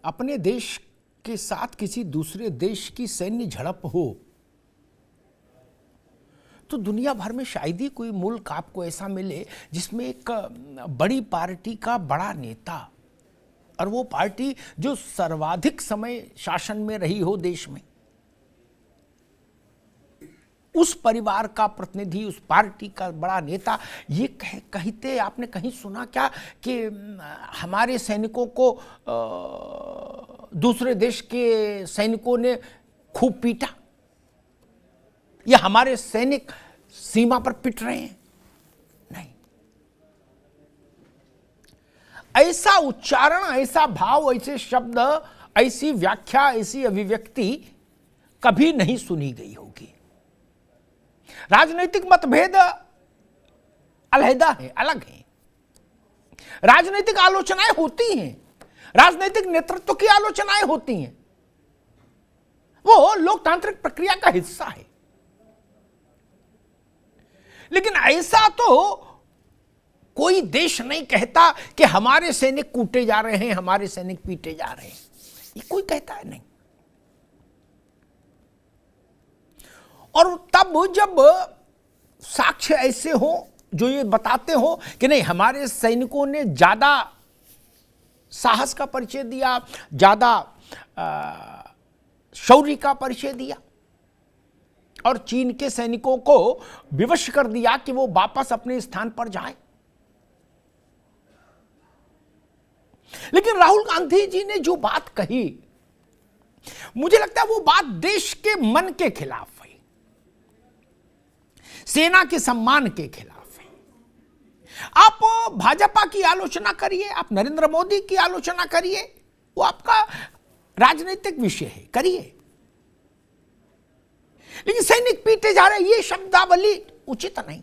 अपने देश के साथ किसी दूसरे देश की सैन्य झड़प हो तो दुनिया भर में शायद ही कोई मुल्क आपको ऐसा मिले जिसमें एक बड़ी पार्टी का बड़ा नेता, और वो पार्टी जो सर्वाधिक समय शासन में रही हो देश में, उस परिवार का प्रतिनिधि, उस पार्टी का बड़ा नेता ये कहते आपने कहीं सुना क्या कि हमारे सैनिकों को दूसरे देश के सैनिकों ने खूब पीटा, या हमारे सैनिक सीमा पर पिट रहे हैं? नहीं, ऐसा उच्चारण, ऐसा भाव, ऐसे शब्द, ऐसी व्याख्या, ऐसी अभिव्यक्ति कभी नहीं सुनी गई होगी। राजनीतिक मतभेद अलहदा है, अलग है, राजनीतिक आलोचनाएं होती हैं, राजनीतिक नेतृत्व की आलोचनाएं होती हैं, वो लोकतांत्रिक प्रक्रिया का हिस्सा है। लेकिन ऐसा तो कोई देश नहीं कहता कि हमारे सैनिक कूटे जा रहे हैं, हमारे सैनिक पीटे जा रहे हैं, ये कोई कहता है नहीं। और तब जब साक्ष्य ऐसे हो जो ये बताते हो कि नहीं, हमारे सैनिकों ने ज्यादा साहस का परिचय दिया, ज्यादा शौर्य का परिचय दिया, और चीन के सैनिकों को विवश कर दिया कि वो वापस अपने स्थान पर जाएं। लेकिन राहुल गांधी जी ने जो बात कही, मुझे लगता है वो बात देश के मन के खिलाफ है, सेना के सम्मान के खिलाफ है। आप भाजपा की आलोचना करिए, आप नरेंद्र मोदी की आलोचना करिए, वो आपका राजनीतिक विषय है, करिए, लेकिन सैनिक पीटे जा रहे, ये शब्दावली उचित नहीं।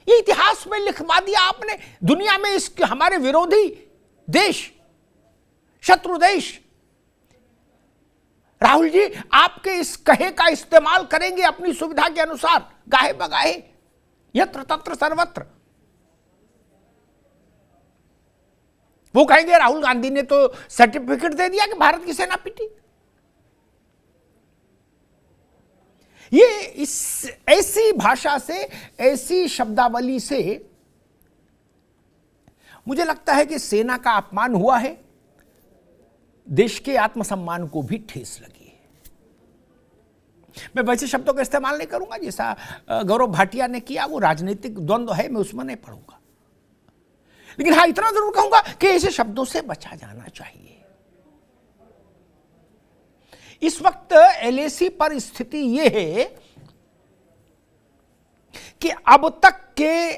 ये इतिहास में लिखवा दिया आपने दुनिया में, इसके हमारे विरोधी देश, शत्रु देश, राहुल जी आपके इस कहे का इस्तेमाल करेंगे अपनी सुविधा के अनुसार, गाहे बगाहे, यत्र तत्र सर्वत्र। वो कहेंगे राहुल गांधी ने तो सर्टिफिकेट दे दिया कि भारत की सेना पिटी। ये इस ऐसी भाषा से, ऐसी शब्दावली से मुझे लगता है कि सेना का अपमान हुआ है, देश के आत्मसम्मान को भी ठेस लगी है। मैं वैसे शब्दों का इस्तेमाल नहीं करूंगा जैसा गौरव भाटिया ने किया, वो राजनीतिक द्वंद्व है, मैं उसमें नहीं पढ़ूंगा। लेकिन हाँ, इतना जरूर कहूंगा कि ऐसे शब्दों से बचा जाना चाहिए। इस वक्त एलएसी पर स्थिति यह है कि अब तक के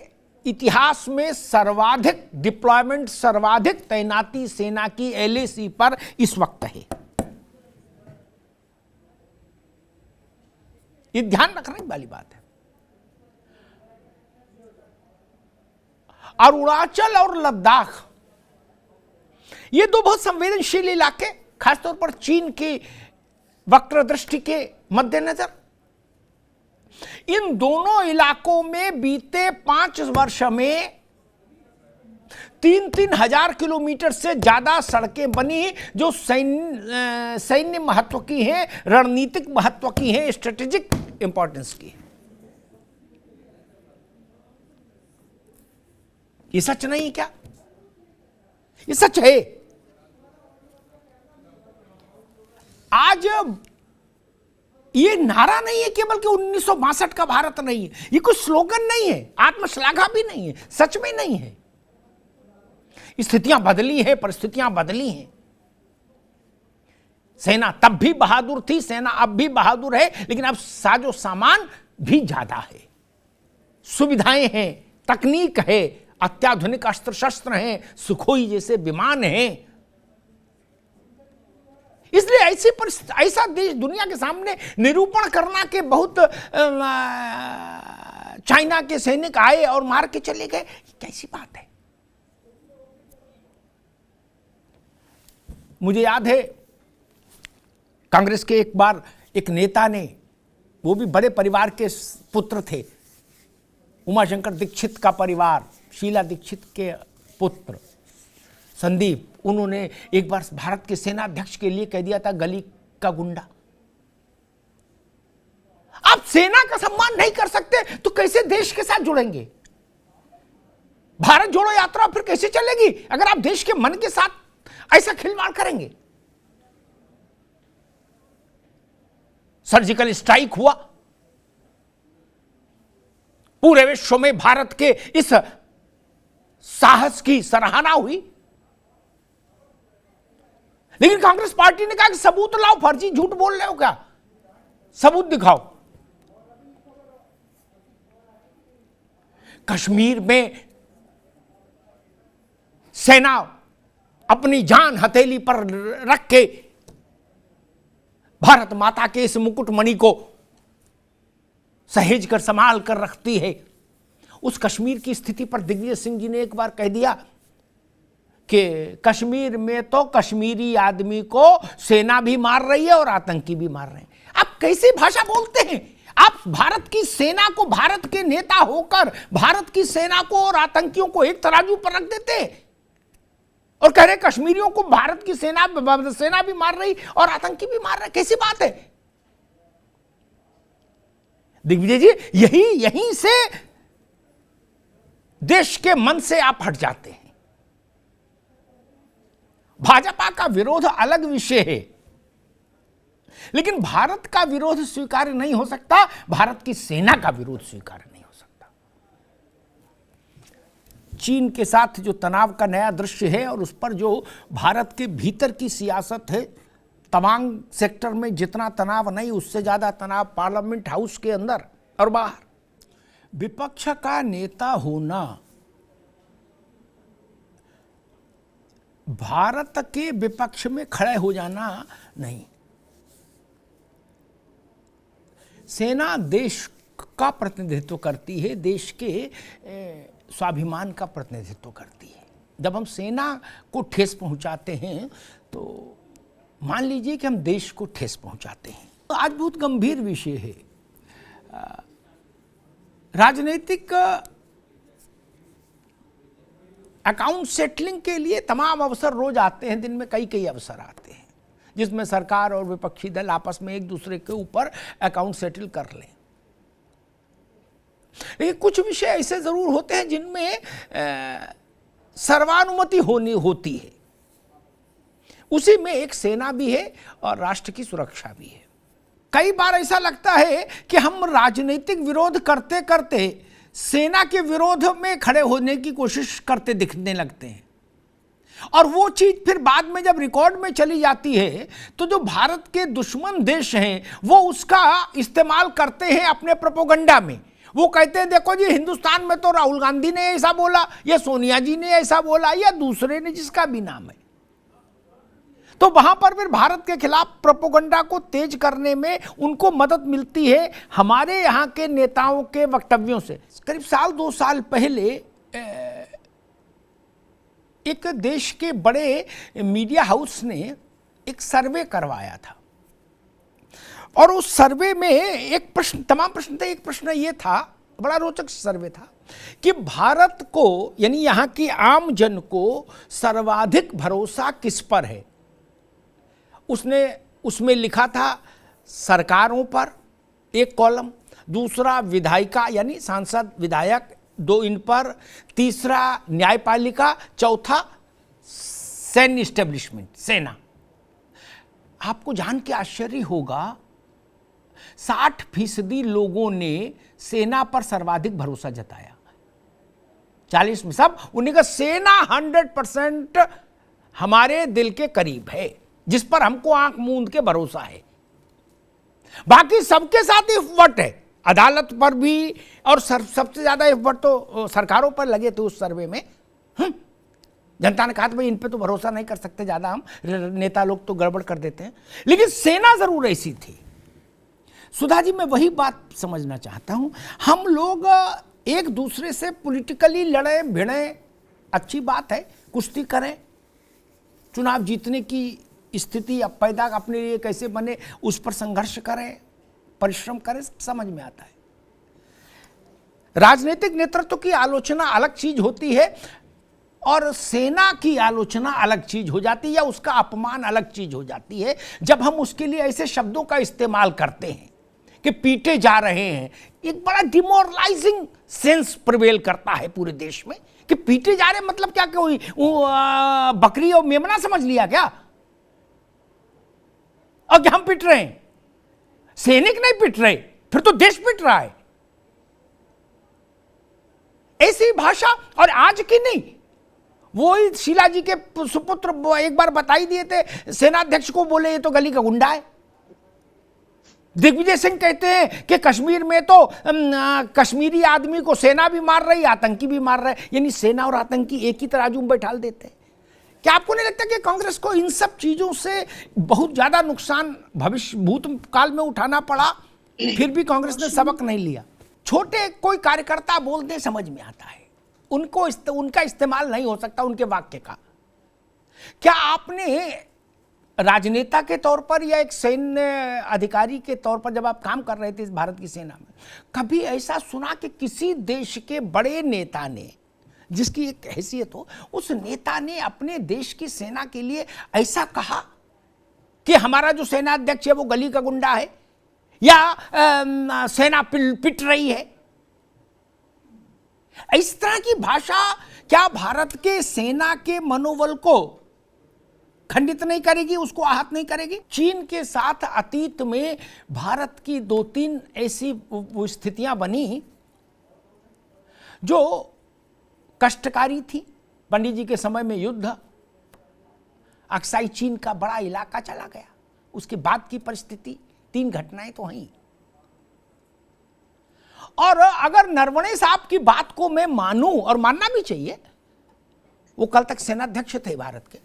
इतिहास में सर्वाधिक डिप्लॉयमेंट, सर्वाधिक तैनाती सेना की एलएसी पर इस वक्त है। ये ध्यान रखने वाली बात है। अरुणाचल और लद्दाख, ये दो बहुत संवेदनशील इलाके, खासतौर पर चीन की वक्र दृष्टि के मद्देनजर, इन दोनों इलाकों में बीते 5 वर्ष में 3-3 हजार किलोमीटर से ज्यादा सड़कें बनी, जो सैन्य महत्व की हैं, रणनीतिक महत्व की हैं, स्ट्रेटेजिक इंपॉर्टेंस की है। ये सच नहीं क्या? ये सच है। आज ये नारा नहीं है केवल कि 1962 का भारत नहीं है, ये कोई स्लोगन नहीं है, आत्मश्लाघा भी नहीं है, सच में नहीं है। स्थितियां बदली है, परिस्थितियां बदली हैं। सेना तब भी बहादुर थी, सेना अब भी बहादुर है, लेकिन अब साजो सामान भी ज्यादा है, सुविधाएं हैं, तकनीक है, अत्याधुनिक अस्त्र शस्त्र हैं, सुखोई जैसे विमान हैं। इसलिए ऐसा देश दुनिया के सामने निरूपण करना के बहुत चाइना के सैनिक आए और मार के चले गए, कैसी बात है? मुझे याद है कांग्रेस के एक बार एक नेता ने, वो भी बड़े परिवार के पुत्र थे, उमाशंकर दीक्षित का परिवार, शीला दीक्षित के पुत्र, संदीप, उन्होंने एक बार भारत के सेनाध्यक्ष के लिए कह दिया था गली का गुंडा। आप सेना का सम्मान नहीं कर सकते तो कैसे देश के साथ जुड़ेंगे? भारत जोड़ो यात्रा फिर कैसे चलेगी अगर आप देश के मन के साथ ऐसा खिलवाड़ करेंगे? सर्जिकल स्ट्राइक हुआ, पूरे विश्व में भारत के इस साहस की सराहना हुई, लेकिन कांग्रेस पार्टी ने कहा कि सबूत लाओ, फर्जी झूठ बोल रहे हो क्या, सबूत दिखाओ। कश्मीर में सेना अपनी जान हथेली पर रख के भारत माता के इस मुकुटमणि को सहेज कर संभाल कर रखती है। उस कश्मीर की स्थिति पर दिग्विजय सिंह जी ने एक बार कह दिया कि कश्मीर में तो कश्मीरी आदमी को सेना भी मार रही है और आतंकी भी मार रहे हैं। आप कैसी भाषा बोलते हैं? आप भारत की सेना को, भारत के नेता होकर भारत की सेना को और आतंकियों को एक तराजू पर रख देते हैं और कह रहे कश्मीरियों को भारत की सेना भी मार रही और आतंकी भी मार रहे। कैसी बात है दिग्विजय जी? यहीं से देश के मन से आप हट जाते हैं। भाजपा का विरोध अलग विषय है, लेकिन भारत का विरोध स्वीकार्य नहीं हो सकता, भारत की सेना का विरोध स्वीकार्य नहीं हो सकता। चीन के साथ जो तनाव का नया दृश्य है और उस पर जो भारत के भीतर की सियासत है, तवांग सेक्टर में जितना तनाव नहीं उससे ज्यादा तनाव पार्लियामेंट हाउस के अंदर और बाहर। विपक्ष का नेता होना भारत के विपक्ष में खड़े हो जाना नहीं। सेना देश का प्रतिनिधित्व करती है, देश के स्वाभिमान का प्रतिनिधित्व करती है। जब हम सेना को ठेस पहुंचाते हैं तो मान लीजिए कि हम देश को ठेस पहुंचाते हैं। तो आज बहुत गंभीर विषय है। राजनीतिक अकाउंट सेटलिंग के लिए तमाम अवसर रोज आते हैं, दिन में कई कई अवसर आते हैं जिसमें सरकार और विपक्षी दल आपस में एक दूसरे के ऊपर अकाउंट सेटल कर लें। लेकिन कुछ विषय ऐसे जरूर होते हैं जिनमें सर्वानुमति होती है। उसी में एक सेना भी है और राष्ट्र की सुरक्षा भी है। कई बार ऐसा लगता है कि हम राजनीतिक विरोध करते करते सेना के विरोध में खड़े होने की कोशिश करते दिखने लगते हैं, और वो चीज फिर बाद में जब रिकॉर्ड में चली जाती है तो जो भारत के दुश्मन देश हैं वो उसका इस्तेमाल करते हैं अपने प्रोपेगेंडा में। वो कहते हैं देखो जी, हिंदुस्तान में तो राहुल गांधी ने ऐसा बोला, या सोनिया जी ने ऐसा बोला, या दूसरे ने, जिसका भी नाम है। तो वहां पर फिर भारत के खिलाफ प्रोपेगेंडा को तेज करने में उनको मदद मिलती है हमारे यहाँ के नेताओं के वक्तव्यों से। करीब साल 2 साल पहले एक देश के बड़े मीडिया हाउस ने एक सर्वे करवाया था, और उस सर्वे में एक प्रश्न, तमाम प्रश्न थे, एक प्रश्न ये था, बड़ा रोचक सर्वे था कि भारत को, यानी यहाँ की आम जन को सर्वाधिक भरोसा किस पर है। उसने उसमें लिखा था सरकारों पर एक कॉलम, दूसरा विधायिका यानी सांसद विधायक, 2 इन पर, तीसरा न्यायपालिका, चौथा सैन्य एस्टेब्लिशमेंट, सेना। आपको जान के आश्चर्य होगा 60% लोगों ने सेना पर सर्वाधिक भरोसा जताया। 40 में सब उन्हें का सेना 100% हमारे दिल के करीब है, जिस पर हमको आंख मूंद के भरोसा है। बाकी सबके साथ इफ्वट है, अदालत पर भी, और सबसे ज्यादा इफ्वट तो सरकारों पर लगे थे उस सर्वे में। जनता ने कहा था भाई इन पे तो भरोसा नहीं कर सकते ज्यादा, हम नेता लोग तो गड़बड़ कर देते हैं। लेकिन सेना जरूर ऐसी थी। सुधा जी, मैं वही बात समझना चाहता हूं, हम लोग एक दूसरे से पॉलिटिकली लड़े भिड़े, अच्छी बात है, कुश्ती करें, चुनाव जीतने की स्थिति अब पैदा अपने लिए कैसे बने उस पर संघर्ष करें, परिश्रम करें, समझ में आता है। राजनीतिक नेतृत्व की आलोचना अलग चीज होती है, और सेना की आलोचना अलग चीज हो जाती है या उसका अपमान अलग चीज हो जाती है जब हम उसके लिए ऐसे शब्दों का इस्तेमाल करते हैं कि पीटे जा रहे हैं। एक बड़ा डिमोरलाइजिंग सेंस प्रिवेल करता है पूरे देश में कि पीटे जा रहे, मतलब क्या कोई बकरी और मेमना समझ लिया क्या? और क्या हम पिट रहे हैं? सैनिक नहीं पिट रहे, फिर तो देश पिट रहा है। ऐसी भाषा, और आज की नहीं, वही शीला जी के सुपुत्र एक बार बताई दिए थे, सेनाध्यक्ष को बोले ये तो गली का गुंडा है। दिग्विजय सिंह कहते हैं कि कश्मीर में तो कश्मीरी आदमी को सेना भी मार रही, आतंकी भी मार रहे, यानी सेना और आतंकी एक ही तराजू में बैठा देते हैं। क्या आपको नहीं लगता कि कांग्रेस को इन सब चीजों से बहुत ज्यादा नुकसान भविष्य भूतकाल में उठाना पड़ा, फिर भी कांग्रेस ने सबक नहीं लिया? छोटे कोई कार्यकर्ता बोल दे समझ में आता है, उनका इस्तेमाल नहीं हो सकता उनके वाक्य का। क्या आपने राजनेता के तौर पर या एक सैन्य अधिकारी के तौर पर जब आप काम कर रहे थे इस भारत की सेना में, कभी ऐसा सुना कि किसी देश के बड़े नेता ने, जिसकी एक हैसियत हो, उस नेता ने अपने देश की सेना के लिए ऐसा कहा कि हमारा जो सेनाध्यक्ष है वो गली का गुंडा है या सेना पिट रही है? इस तरह की भाषा क्या भारत के सेना के मनोबल को खंडित नहीं करेगी, उसको आहत नहीं करेगी? चीन के साथ अतीत में भारत की 2-3 ऐसी स्थितियां बनी जो कष्टकारी थी। पंडित जी के समय में युद्ध, अक्साई चीन का बड़ा इलाका चला गया, उसके बाद की परिस्थिति, 3 घटनाएं तो हैं। और अगर नरवणे साहब की बात को मैं मानूं, और मानना भी चाहिए, वो कल तक सेनाध्यक्ष थे भारत के,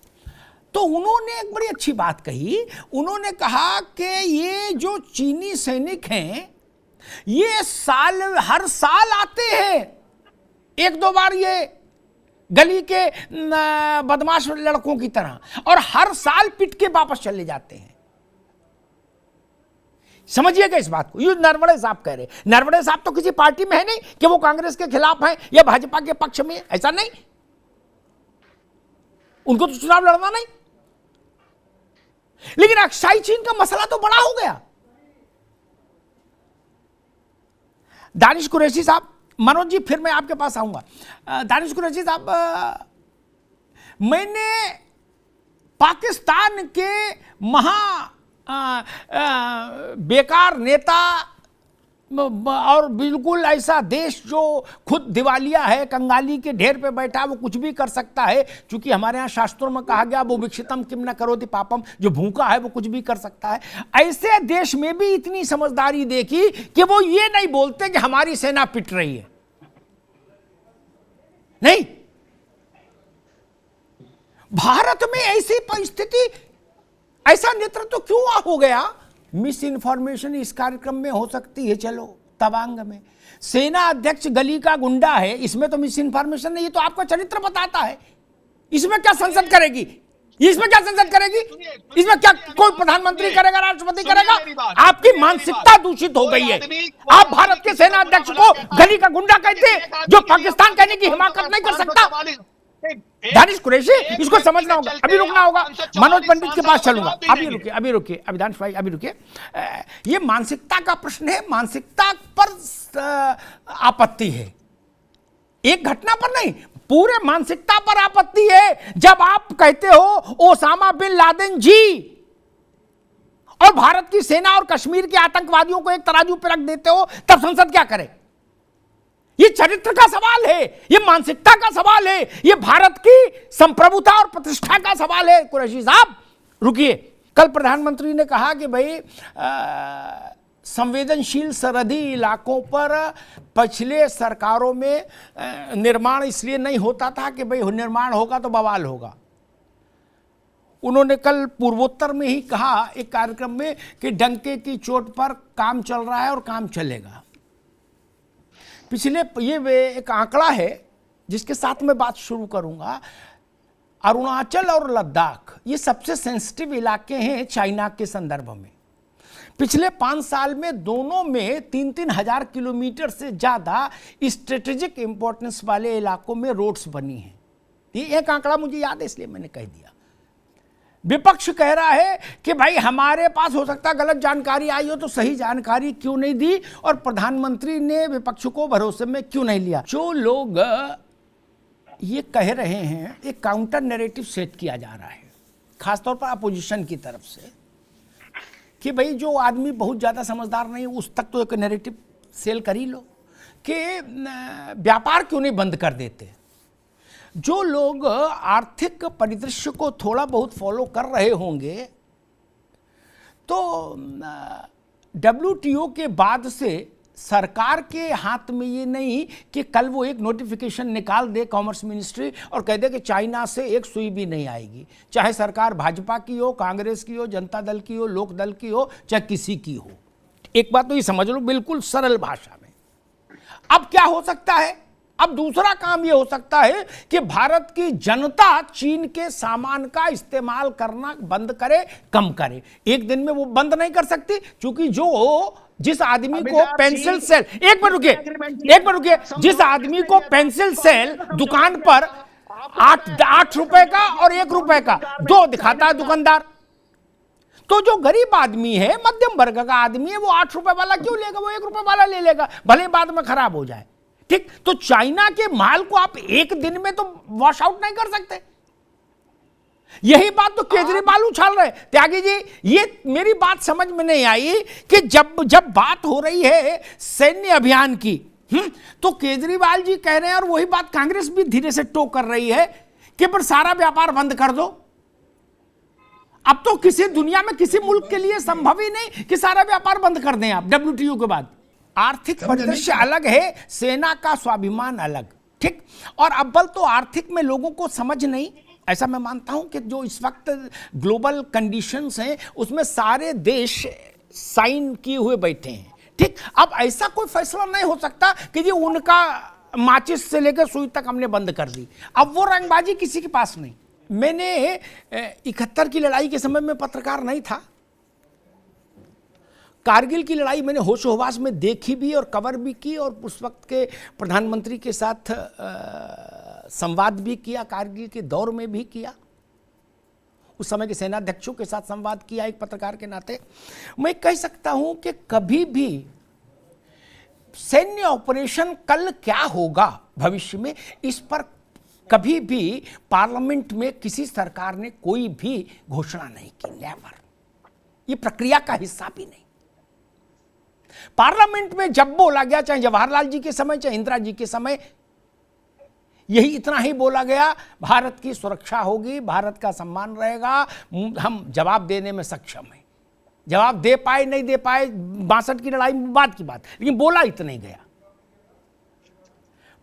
तो उन्होंने एक बड़ी अच्छी बात कही। उन्होंने कहा कि ये जो चीनी सैनिक हैं ये हर साल आते हैं, 1-2 बार ये गली के बदमाश लड़कों की तरह, और हर साल पिट के वापस चले जाते हैं। समझिएगा इस बात को, ये नरवणे साहब कह रहे। नरवणे साहब तो किसी पार्टी में है नहीं कि वो कांग्रेस के खिलाफ है या भाजपा के पक्ष में, ऐसा नहीं, उनको तो चुनाव लड़ना नहीं। लेकिन अक्साई चीन का मसला तो बड़ा हो गया। दानिश कुरैशी साहब, मनोज जी फिर मैं आपके पास आऊंगा। दानिश कुरैशी साहब, मैंने पाकिस्तान के बेकार नेता और बिल्कुल ऐसा देश जो खुद दिवालिया है, कंगाली के ढेर पे बैठा, वो कुछ भी कर सकता है, क्योंकि हमारे यहाँ शास्त्रों में कहा गया वो विक्षितम किम न करोति पापम, जो भूखा है वो कुछ भी कर सकता है। ऐसे देश में भी इतनी समझदारी देखी कि वो ये नहीं बोलते कि हमारी सेना पिट रही है। नहीं, भारत में ऐसी परिस्थिति, ऐसा नेतृत्व क्यों हो गया? मिस इन्फॉर्मेशन इस कार्यक्रम में हो सकती है, चलो तवांग में सेना अध्यक्ष गली का गुंडा है, इसमें तो मिस इन्फॉर्मेशन नहीं, ये तो आपका चरित्र बताता है। इसमें क्या संसद करेगी? इसमें क्या संसद करेगी? इसमें क्या कोई प्रधानमंत्री करेगा, राष्ट्रपति करेगा? आपकी मानसिकता दूषित हो गई है। आप भारत के सेना अध्यक्ष को गली का गुंडा कहते हैं, जो पाकिस्तान कहने की हिमाकत नहीं कर सकता। दानिश कुरैशी, इसको समझना होगा, अभी रुकना होगा। मनोज पंडित के पास चलूंगा, अभी रुकिए, अभिधांश भाई अभी रुकिए। ये मानसिकता का प्रश्न है, मानसिकता पर आपत्ति है, एक घटना पर नहीं, पूरे मानसिकता पर आपत्ति है। जब आप कहते हो ओसामा बिन लादेन जी और भारत की सेना और कश्मीर के आतंकवादियों को एक तराजू पर रख देते हो, तब संसद क्या करे? ये चरित्र का सवाल है, ये मानसिकता का सवाल है, ये भारत की संप्रभुता और प्रतिष्ठा का सवाल है। कुरैशी साहब रुकिए, कल प्रधानमंत्री ने कहा कि भाई संवेदनशील सरहदी इलाकों पर पिछले सरकारों में निर्माण इसलिए नहीं होता था कि भाई निर्माण होगा तो बवाल होगा। उन्होंने कल पूर्वोत्तर में ही कहा एक कार्यक्रम में कि डंके की चोट पर काम चल रहा है और काम चलेगा। पिछले ये एक आंकड़ा है जिसके साथ मैं बात शुरू करूंगा। अरुणाचल और लद्दाख ये सबसे सेंसिटिव इलाके हैं चाइना के संदर्भ में। पिछले 5 साल में दोनों में 3-3 हजार किलोमीटर से ज्यादा स्ट्रेटेजिक इंपॉर्टेंस वाले इलाकों में रोड्स बनी हैं। ये एक आंकड़ा मुझे याद है इसलिए मैंने कह दिया। विपक्ष कह रहा है कि भाई हमारे पास हो सकता गलत जानकारी आई हो तो सही जानकारी क्यों नहीं दी, और प्रधानमंत्री ने विपक्ष को भरोसे में क्यों नहीं लिया। जो लोग ये कह रहे हैं, एक काउंटर नैरेटिव सेट किया जा रहा है खासतौर पर अपोजिशन की तरफ से कि भाई जो आदमी बहुत ज़्यादा समझदार नहीं उस तक तो एक नैरेटिव सेल कर ही लो कि व्यापार क्यों नहीं बंद कर देते। जो लोग आर्थिक परिदृश्य को थोड़ा बहुत फॉलो कर रहे होंगे तो WTO के बाद से सरकार के हाथ में ये नहीं कि कल वो एक नोटिफिकेशन निकाल दे कॉमर्स मिनिस्ट्री और कह दे कि चाइना से एक सुई भी नहीं आएगी, चाहे सरकार भाजपा की हो, कांग्रेस की हो, जनता दल की हो, लोक दल की हो, चाहे किसी की हो। एक बात तो ये समझ लो बिल्कुल सरल भाषा में। अब क्या हो सकता है, अब दूसरा काम यह हो सकता है कि भारत की जनता चीन के सामान का इस्तेमाल करना बंद करे, कम करे। एक दिन में वो बंद नहीं कर सकती, क्योंकि जिस आदमी को पेंसिल सेल, एक मिनट रुकिए, जिस आदमी को पेंसिल सेल दुकान पर 8 रुपए का और 1 रुपए का 2 दिखाता है दुकानदार, तो जो गरीब आदमी है, मध्यम वर्ग का आदमी है, वो 8 रुपए वाला क्यों लेगा, वो 1 रुपए वाला ले लेगा, भले बाद में खराब हो जाए। ठीक, तो चाइना के माल को आप एक दिन में तो वॉश आउट नहीं कर सकते। यही बात तो केजरीवाल उछाल रहे। त्यागी जी, ये मेरी बात समझ में नहीं आई कि जब बात हो रही है सैन्य अभियान की, तो केजरीवाल जी कह रहे हैं, और वही बात कांग्रेस भी धीरे से टो कर रही है कि पर सारा व्यापार बंद कर दो। अब तो किसी दुनिया में किसी मुल्क के लिए संभव ही नहीं कि सारा व्यापार बंद कर दें आप WTO के बाद। आर्थिक परिदृश्य अलग है, सेना का स्वाभिमान अलग। ठीक, और अव्वल तो आर्थिक में लोगों को समझ नहीं, ऐसा मैं मानता हूं कि जो इस वक्त ग्लोबल कंडीशंस हैं उसमें सारे देश साइन किए हुए बैठे हैं। ठीक, अब ऐसा कोई फैसला नहीं हो सकता कि जी उनका माचिस से लेकर सुई तक हमने बंद कर दी। अब वो रंगबाजी किसी के पास नहीं। मैंने 71 की लड़ाई के समय में पत्रकार नहीं था। कारगिल की लड़ाई मैंने होशो हवास में देखी भी और कवर भी की, और उस वक्त के प्रधानमंत्री के साथ संवाद भी किया, कारगिल के दौर में भी किया, उस समय के सेनाध्यक्षों के साथ संवाद किया। एक पत्रकार के नाते मैं कह सकता हूं कि कभी भी सैन्य ऑपरेशन कल क्या होगा भविष्य में, इस पर कभी भी पार्लियामेंट में किसी सरकार ने कोई भी घोषणा नहीं की, नेवर। ये प्रक्रिया का हिस्सा भी नहीं। पार्लियामेंट में जब बोला गया, चाहे जवाहरलाल जी के समय चाहे इंदिरा जी के समय, यही इतना ही बोला गया, भारत की सुरक्षा होगी, भारत का सम्मान रहेगा, हम जवाब देने में सक्षम हैं। जवाब दे पाए नहीं दे पाए 62 की लड़ाई में बात की बात, लेकिन बोला इतना ही गया।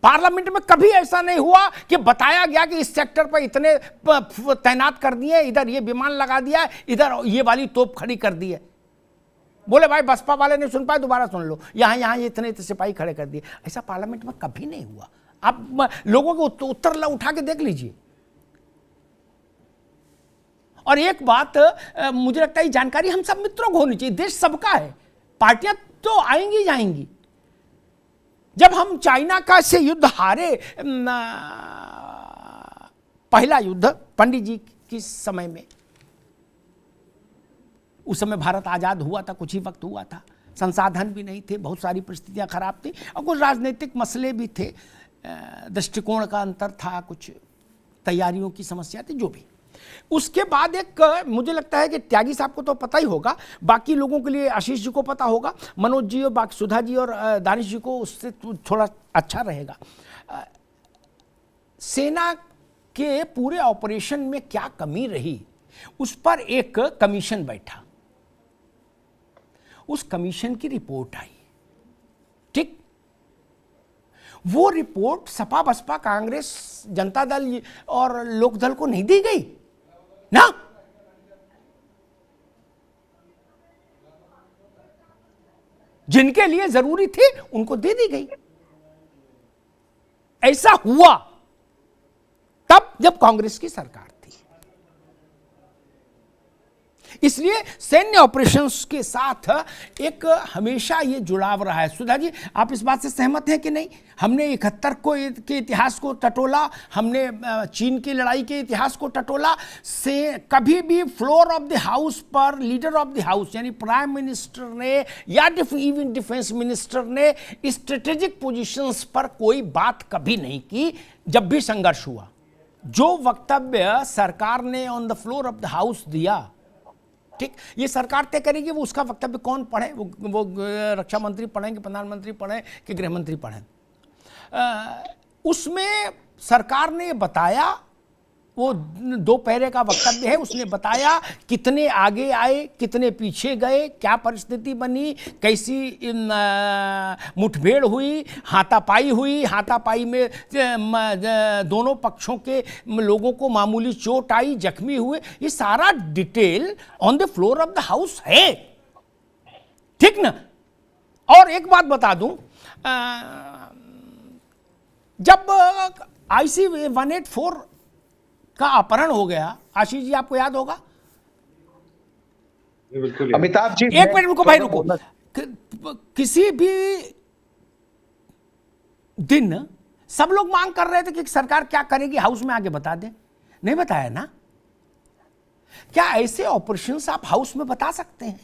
पार्लियामेंट में कभी ऐसा नहीं हुआ कि बताया गया कि इस सेक्टर पर इतने तैनात कर दिए, इधर ये विमान लगा दिया, इधर ये वाली तोप खड़ी कर दी है। बोले भाई बसपा वाले नहीं सुन पाए, दोबारा सुन लो, यहां ये इतने सिपाही खड़े कर दिए। ऐसा पार्लियामेंट में कभी नहीं हुआ। आप लोगों के उत्तर उठा के देख लीजिए। और एक बात मुझे लगता है जानकारी हम सब मित्रों को होनी चाहिए, देश सबका है, पार्टियां तो आएंगी जाएंगी। जब हम चाइना का से युद्ध हारे, पहला युद्ध पंडित जी के समय में, उस समय भारत आजाद हुआ था, कुछ ही वक्त हुआ था, संसाधन भी नहीं थे, बहुत सारी परिस्थितियां खराब थी, और कुछ राजनीतिक मसले भी थे, दृष्टिकोण का अंतर था, कुछ तैयारियों की समस्या थी, जो भी। उसके बाद एक मुझे लगता है कि त्यागी साहब को तो पता ही होगा, बाकी लोगों के लिए आशीष जी को पता होगा, मनोज जी और बाकी सुधा जी और दानिश जी को उससे थोड़ा अच्छा रहेगा। सेना के पूरे ऑपरेशन में क्या कमी रही, उस पर एक कमीशन बैठा, उस कमीशन की रिपोर्ट आई। ठीक, वो रिपोर्ट सपा बसपा कांग्रेस जनता दल और लोकदल को नहीं दी गई ना। जिनके लिए जरूरी थी उनको दे दी गई। ऐसा हुआ तब जब कांग्रेस की सरकार थी। इसलिए सैन्य ऑपरेशंस के साथ एक हमेशा ये जुड़ाव रहा है। सुधा जी, आप इस बात से सहमत हैं कि नहीं? हमने 71 को के इतिहास को टटोला, हमने चीन की लड़ाई के इतिहास को टटोला, से कभी भी फ्लोर ऑफ द हाउस पर लीडर ऑफ द हाउस यानी प्राइम मिनिस्टर ने या इवन डिफेंस मिनिस्टर ने स्ट्रेटेजिक पोजीशंस पर कोई बात कभी नहीं की जब भी संघर्ष हुआ। जो वक्तव्य सरकार ने on the floor of the house दिया, ठीक, ये सरकार तय करेगी वो उसका वक्तव्य कौन पढ़े, वो रक्षा मंत्री पढ़ें कि प्रधानमंत्री पढ़ें कि गृह मंत्री पढ़ें। उसमें सरकार ने बताया, वो 2 पैरे का वक्तव्य है, उसने बताया कितने आगे आए, कितने पीछे गए, क्या परिस्थिति बनी, कैसी मुठभेड़ हुई, हाथापाई हुई, हाथापाई में दोनों पक्षों के लोगों को मामूली चोट आई, जख्मी हुए, ये सारा detail on the floor of the house है, ठीक ना। और एक बात बता दूं, जब IC-184 का अपहरण हो गया, आशीष जी आपको याद होगा, अमिताभ जी, एक मिनट रुको भाई, रुको। किसी भी दिन सब लोग मांग कर रहे थे कि सरकार क्या करेगी, हाउस में आके बता दें, नहीं बताया ना। क्या ऐसे ऑपरेशंस आप हाउस में बता सकते हैं?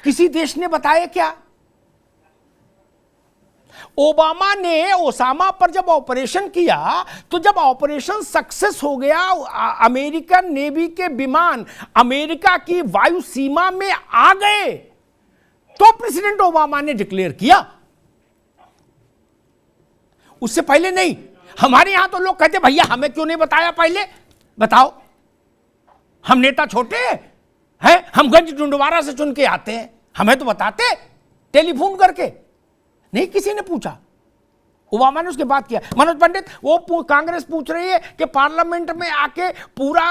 किसी देश ने बताया क्या? ओबामा ने ओसामा पर जब ऑपरेशन किया, तो जब ऑपरेशन सक्सेस हो गया, अमेरिकन नेवी के विमान अमेरिका की वायु सीमा में आ गए, तो प्रेसिडेंट ओबामा ने डिक्लेयर किया, उससे पहले नहीं। हमारे यहां तो लोग कहते भैया हमें क्यों नहीं बताया पहले, बताओ, हम नेता छोटे हैं, हम गंज डुंडवारा से चुन के आते हैं, हमें तो बताते टेलीफोन करके। नहीं, किसी ने पूछा, ओबामा ने उसके बाद किया। मनोज पंडित, वो कांग्रेस पूछ रही है कि पार्लियामेंट में आके पूरा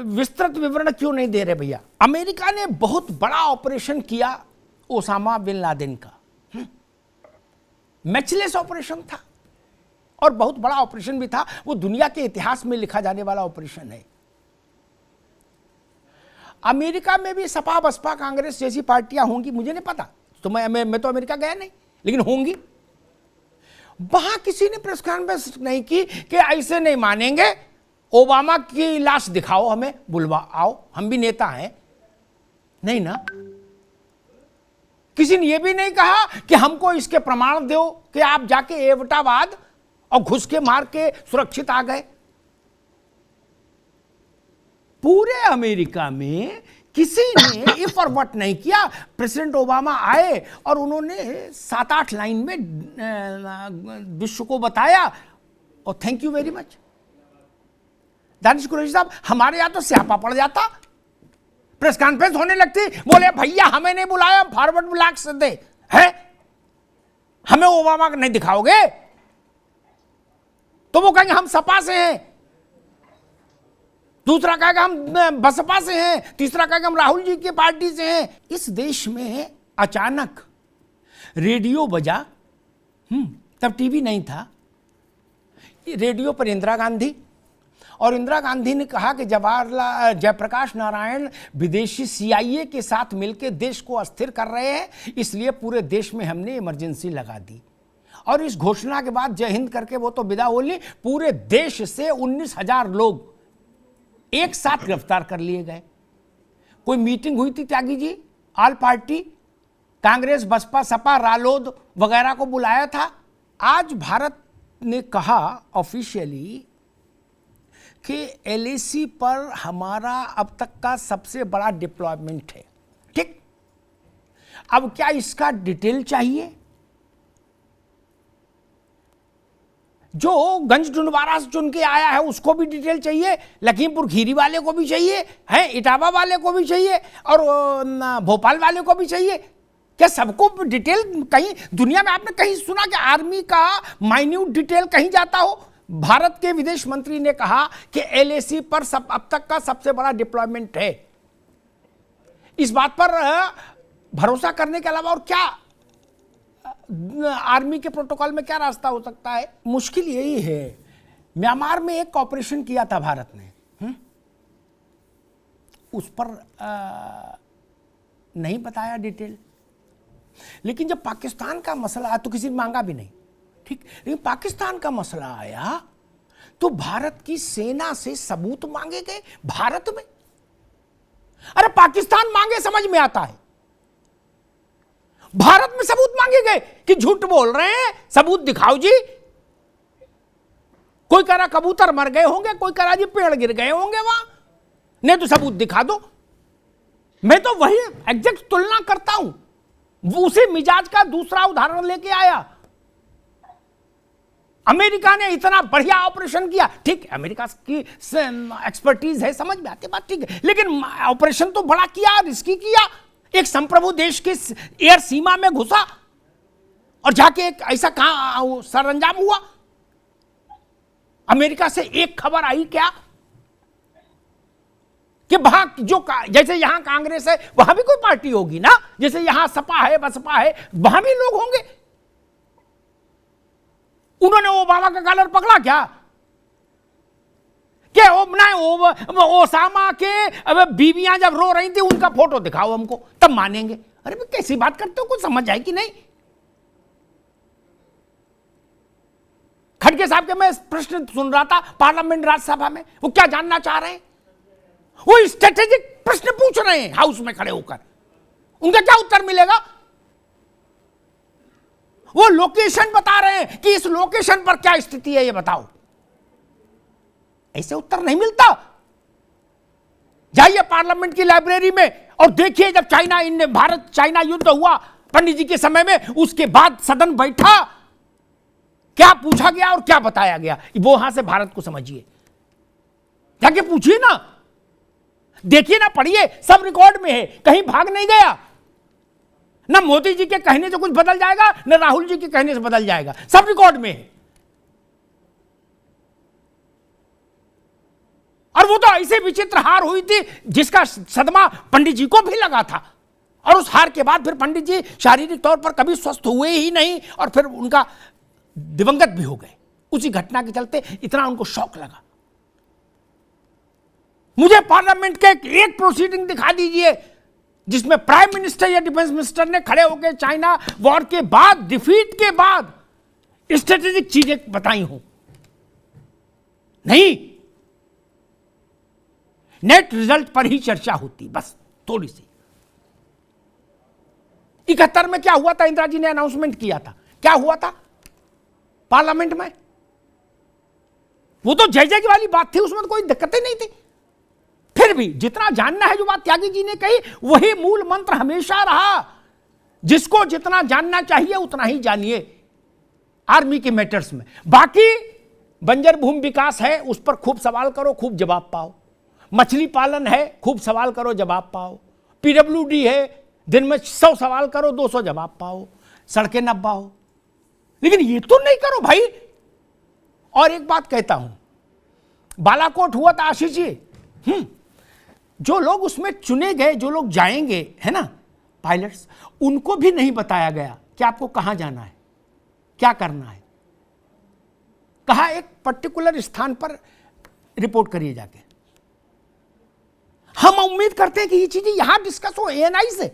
विस्तृत विवरण क्यों नहीं दे रहे भैया। अमेरिका ने बहुत बड़ा ऑपरेशन किया ओसामा बिन लादेन का, मैचलेस ऑपरेशन था और बहुत बड़ा ऑपरेशन भी था, वो दुनिया के इतिहास में लिखा जाने वाला ऑपरेशन है। अमेरिका में भी सपा बसपा कांग्रेस जैसी पार्टियां होंगी, मुझे नहीं पता, तो मैं तो अमेरिका गया नहीं, लेकिन होंगी। वहां किसी ने प्रेस कॉन्फ्रेंस नहीं की कि ऐसे नहीं मानेंगे, ओबामा की लाश दिखाओ, हमें बुलवा आओ, हम भी नेता हैं, नहीं ना। किसी ने यह भी नहीं कहा कि हमको इसके प्रमाण दो कि आप जाके एवटावाद और घुस के मार के सुरक्षित आ गए। पूरे अमेरिका में किसी ने इफ और बट नहीं किया। प्रेसिडेंट ओबामा आए और उन्होंने 7-8 लाइन में विश्व को बताया, और thank you very much. Danish Qureshi साहब, हमारे यहां तो स्यापा पड़ जाता, प्रेस कॉन्फ्रेंस होने लगती, बोले भैया हमें नहीं बुलाया, फॉरवर्ड ब्लैक से दे है, हमें ओबामा नहीं दिखाओगे, तो वो कहेंगे हम सपा से हैं, दूसरा कहेगा हम बसपा से हैं, तीसरा कहेगा हम राहुल जी की पार्टी से हैं। इस देश में अचानक रेडियो बजा, तब टीवी नहीं था, रेडियो पर इंदिरा गांधी, और इंदिरा गांधी ने कहा कि जयप्रकाश नारायण विदेशी CIA के साथ मिलकर देश को अस्थिर कर रहे हैं, इसलिए पूरे देश में हमने इमरजेंसी लगा दी। और इस घोषणा के बाद जय हिंद करके वो तो विदा हो ली, पूरे देश से 19,000 लोग एक साथ गिरफ्तार कर लिए गए। कोई मीटिंग हुई थी त्यागी जी, ऑल पार्टी, कांग्रेस बसपा सपा रालोद वगैरह को बुलाया था। आज भारत ने कहा ऑफिशियली कि LAC पर हमारा अब तक का सबसे बड़ा डिप्लॉयमेंट है, ठीक। अब क्या इसका डिटेल चाहिए? जो गंज डुंडवारा से चुन के आया है उसको भी डिटेल चाहिए, लखीमपुर खीरी वाले को भी चाहिए, है इटावा वाले को भी चाहिए, और भोपाल वाले को भी चाहिए। क्या सबको डिटेल? कहीं दुनिया में आपने कहीं सुना कि आर्मी का माइन्यूट डिटेल कहीं जाता हो? भारत के विदेश मंत्री ने कहा कि LAC पर अब तक का सबसे बड़ा डिप्लॉयमेंट है। इस बात पर भरोसा करने के अलावा और क्या आर्मी के प्रोटोकॉल में क्या रास्ता हो सकता है? मुश्किल यही है। म्यांमार में एक ऑपरेशन किया था भारत ने, उस पर नहीं बताया डिटेल। लेकिन जब पाकिस्तान का मसला आया तो किसी ने मांगा भी नहीं, ठीक। लेकिन पाकिस्तान का मसला आया तो भारत की सेना से सबूत मांगे गए भारत में। अरे पाकिस्तान मांगे समझ में आता है, भारत में सबूत मांगे गए कि झूठ बोल रहे हैं, सबूत दिखाओ जी। कोई कह रहा कबूतर मर गए होंगे, कोई कह रहा जी पेड़ गिर गए होंगे वहां, नहीं तो सबूत दिखा दो। मैं तो वही एग्जैक्ट तुलना करता हूं, उसी मिजाज का दूसरा उदाहरण लेके आया। अमेरिका ने इतना बढ़िया ऑपरेशन किया, ठीक है, अमेरिका की एक्सपर्टीज है, समझ में आती बात, ठीक है, लेकिन ऑपरेशन तो बड़ा किया, रिस्की किया। एक संप्रभु देश के एयर सीमा में घुसा और जाके एक ऐसा कहां सरंजाम हुआ। अमेरिका से एक खबर आई क्या कि वहां जो जैसे यहां कांग्रेस है वहां भी कोई पार्टी होगी ना, जैसे यहां सपा है बसपा है वहां भी लोग होंगे। उन्होंने ओबामा का कॉलर पकड़ा क्या ओसामा के बीवियां जब रो रही थी उनका फोटो दिखाओ हमको तब मानेंगे। अरे भाई कैसी बात करते हो, कुछ समझ आए कि नहीं। खड़गे साहब के मैं प्रश्न सुन रहा था पार्लियामेंट राज्यसभा में, वो क्या जानना चाह रहे हैं, वो स्ट्रेटेजिक प्रश्न पूछ रहे हैं हाउस में खड़े होकर, उनका क्या उत्तर मिलेगा। वो लोकेशन बता रहे हैं कि इस लोकेशन पर क्या स्थिति है ये बताओ, ऐसे उत्तर नहीं मिलता। जाइए पार्लियामेंट की लाइब्रेरी में और देखिए जब भारत चाइना युद्ध हुआ पंडित जी के समय में, उसके बाद सदन बैठा, क्या पूछा गया और क्या बताया गया, वो वहां से भारत को समझिए, जाके पूछिए ना, देखिए ना, पढ़िए, सब रिकॉर्ड में है, कहीं भाग नहीं गया। ना मोदी जी के कहने से कुछ बदल जाएगा, ना राहुल जी के कहने से बदल जाएगा, सब रिकॉर्ड में है। और वो तो ऐसे विचित्र हार हुई थी जिसका सदमा पंडित जी को भी लगा था, और उस हार के बाद फिर पंडित जी शारीरिक तौर पर कभी स्वस्थ हुए ही नहीं और फिर उनका दिवंगत भी हो गए। उसी घटना के चलते इतना उनको शौक लगा। मुझे पार्लियामेंट के एक प्रोसीडिंग दिखा दीजिए जिसमें प्राइम मिनिस्टर या डिफेंस मिनिस्टर ने खड़े होकर चाइना वॉर के बाद, डिफीट के बाद स्ट्रेटेजिक चीजें बताई हो। नहीं, नेट रिजल्ट पर ही चर्चा होती, बस थोड़ी सी। 71 में क्या हुआ था, इंदिरा जी ने अनाउंसमेंट किया था, क्या हुआ था पार्लियामेंट में, वो तो जय जय की वाली बात थी, उसमें तो कोई दिक्कतें नहीं थी। फिर भी जितना जानना है, जो बात त्यागी जी ने कही वही मूल मंत्र हमेशा रहा, जिसको जितना जानना चाहिए उतना ही जानिए आर्मी के मैटर्स में। बाकी बंजर भूमि विकास है, उस पर खूब सवाल करो, खूब जवाब पाओ। मछली पालन है, खूब सवाल करो, जवाब पाओ। पीडब्ल्यूडी है, दिन में 100 सवाल करो, 200 जवाब पाओ। सड़कें नब्बाओ, लेकिन ये तो नहीं करो भाई। और एक बात कहता हूं, बालाकोट हुआ था आशीष जी, जो लोग उसमें चुने गए, जो लोग जाएंगे, है ना, पायलट्स, उनको भी नहीं बताया गया कि आपको कहां जाना है, क्या करना है। कहा एक पर्टिकुलर स्थान पर रिपोर्ट करिए जाके। हम उम्मीद करते हैं कि ये चीजें यहां डिस्कस हो एएनआई से,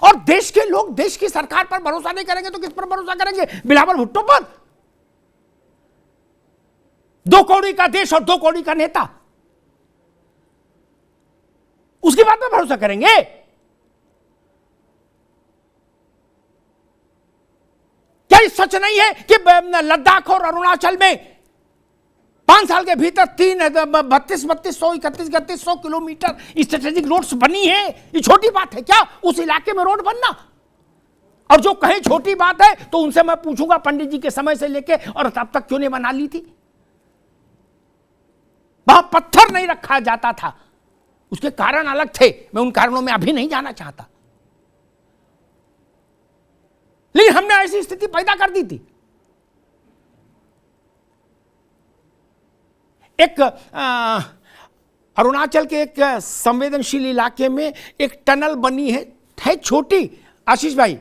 और देश के लोग देश की सरकार पर भरोसा नहीं करेंगे तो किस पर भरोसा करेंगे, बिलावल भुट्टो पर। 2 कौड़ी का देश और 2 कौड़ी का नेता, उसकी बात पर भरोसा करेंगे। क्या ये सच नहीं है कि लद्दाख और अरुणाचल में 5 साल के भीतर 3200 किलोमीटर स्ट्रेटेजिक रोड्स बनी है? ये छोटी बात है क्या उस इलाके में रोड बनना? और जो कहे छोटी बात है तो उनसे मैं पूछूंगा पंडित जी के समय से लेके और तब तक क्यों नहीं बना ली थी? वहां पत्थर नहीं रखा जाता था, उसके कारण अलग थे, मैं उन कारणों में अभी नहीं जाना चाहता, लेकिन हमने ऐसी स्थिति पैदा कर दी थी। एक अरुणाचल के एक संवेदनशील इलाके में एक टनल बनी है छोटी, आशीष भाई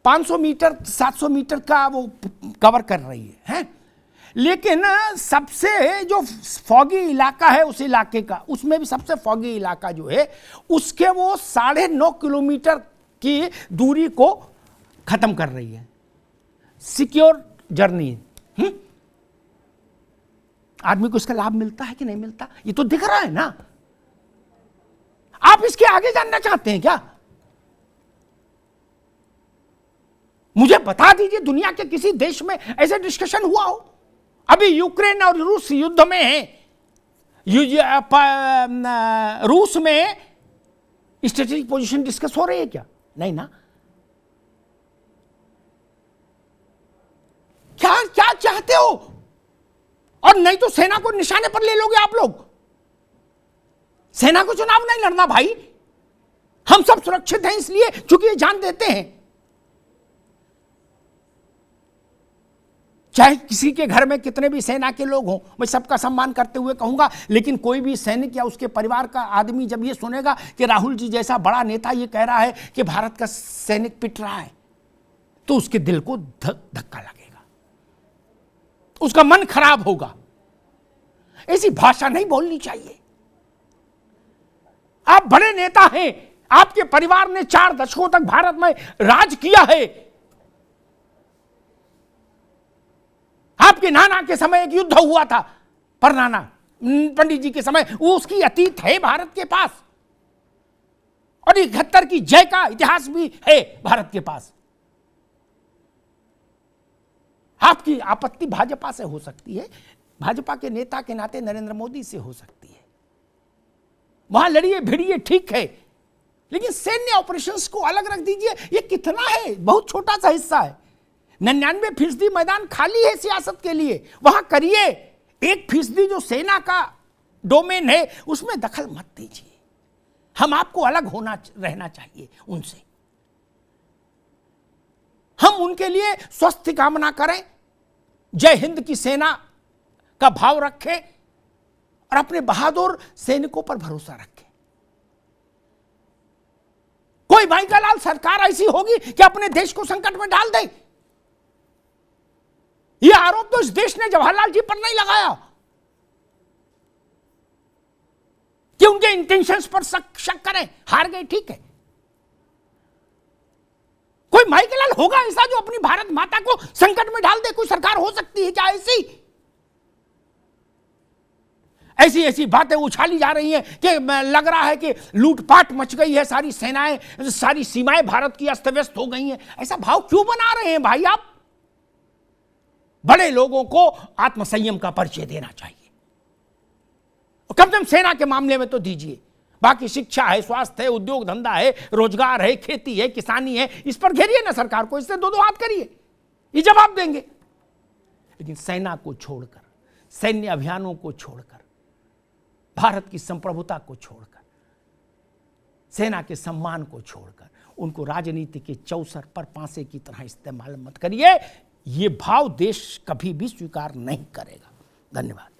500 मीटर 700 मीटर का वो कवर कर रही है, लेकिन सबसे जो फॉगी इलाका है उस इलाके का, उसमें भी सबसे फॉगी इलाका जो है उसके वो 9.5 किलोमीटर की दूरी को खत्म कर रही है। Secure journey. आदमी को इसका लाभ मिलता है कि नहीं मिलता, ये तो दिख रहा है ना। आप इसके आगे जानना चाहते हैं क्या? मुझे बता दीजिए दुनिया के किसी देश में ऐसे डिस्कशन हुआ हो। अभी यूक्रेन और रूस युद्ध में है, रूस में स्ट्रेटेजिक पोजीशन डिस्कस हो रही है क्या? नहीं ना। क्या क्या चाहते हो? और नहीं तो सेना को निशाने पर ले लोगे आप लोग। सेना को चुनाव नहीं लड़ना भाई। हम सब सुरक्षित हैं इसलिए चूंकि ये जान देते हैं। चाहे किसी के घर में कितने भी सेना के लोग हों, मैं सबका सम्मान करते हुए कहूंगा, लेकिन कोई भी सैनिक या उसके परिवार का आदमी जब ये सुनेगा कि राहुल जी जैसा बड़ा नेता ये कह रहा है कि भारत का सैनिक पिट रहा है, तो उसके दिल को धक्का लगेगा, उसका मन खराब होगा। ऐसी भाषा नहीं बोलनी चाहिए। आप बड़े नेता हैं, आपके परिवार ने 4 दशकों तक भारत में राज किया है। आपके नाना के समय एक युद्ध हुआ था, पर नाना पंडित जी के समय, वो उसकी अतीत है भारत के पास। और 71 की जय का इतिहास भी है भारत के पास। आपकी आपत्ति भाजपा से हो सकती है, भाजपा के नेता के नाते नरेंद्र मोदी से हो सकती है। वहां लड़िए भिड़िए ठीक है, लेकिन सैन्य ऑपरेशंस को अलग रख दीजिए। ये कितना है, बहुत छोटा सा हिस्सा है। 99% मैदान खाली है सियासत के लिए, वहां करिए। 1% जो सेना का डोमेन है उसमें दखल मत दीजिए। हम आपको अलग होना रहना चाहिए उनसे। हम उनके लिए स्वस्थ कामना करें, जय हिंद की सेना का भाव रखें और अपने बहादुर सैनिकों पर भरोसा रखें। कोई भाईकालाल सरकार ऐसी होगी कि अपने देश को संकट में डाल दे। यह आरोप तो इस देश ने जवाहरलाल जी पर नहीं लगाया कि उनके इंटेंशंस पर शक करें। हार गए ठीक है। कोई भाईकालाल होगा ऐसा जो अपनी भारत माता को संकट में डाल दे? कोई सरकार हो सकती है क्या ऐसी? ऐसी ऐसी बातें उछाली जा रही हैं कि लग रहा है कि लूटपाट मच गई है, सारी सेनाएं, सारी सीमाएं भारत की अस्त व्यस्त हो गई हैं। ऐसा भाव क्यों बना रहे हैं भाई आप? बड़े लोगों को आत्मसंयम का परिचय देना चाहिए। कम से कम सेना के मामले में तो दीजिए। बाकी शिक्षा है, स्वास्थ्य है, उद्योग धंधा है, रोजगार है, खेती है, किसानी है, इस पर घेरिए ना सरकार को, इससे 2-2 हाथ करिए, ये जवाब देंगे। लेकिन सेना को छोड़कर, सैन्य अभियानों को छोड़कर, भारत की संप्रभुता को छोड़कर, सेना के सम्मान को छोड़कर उनको राजनीति के चौसर पर पांसे की तरह इस्तेमाल मत करिए। ये भाव देश कभी भी स्वीकार नहीं करेगा। धन्यवाद।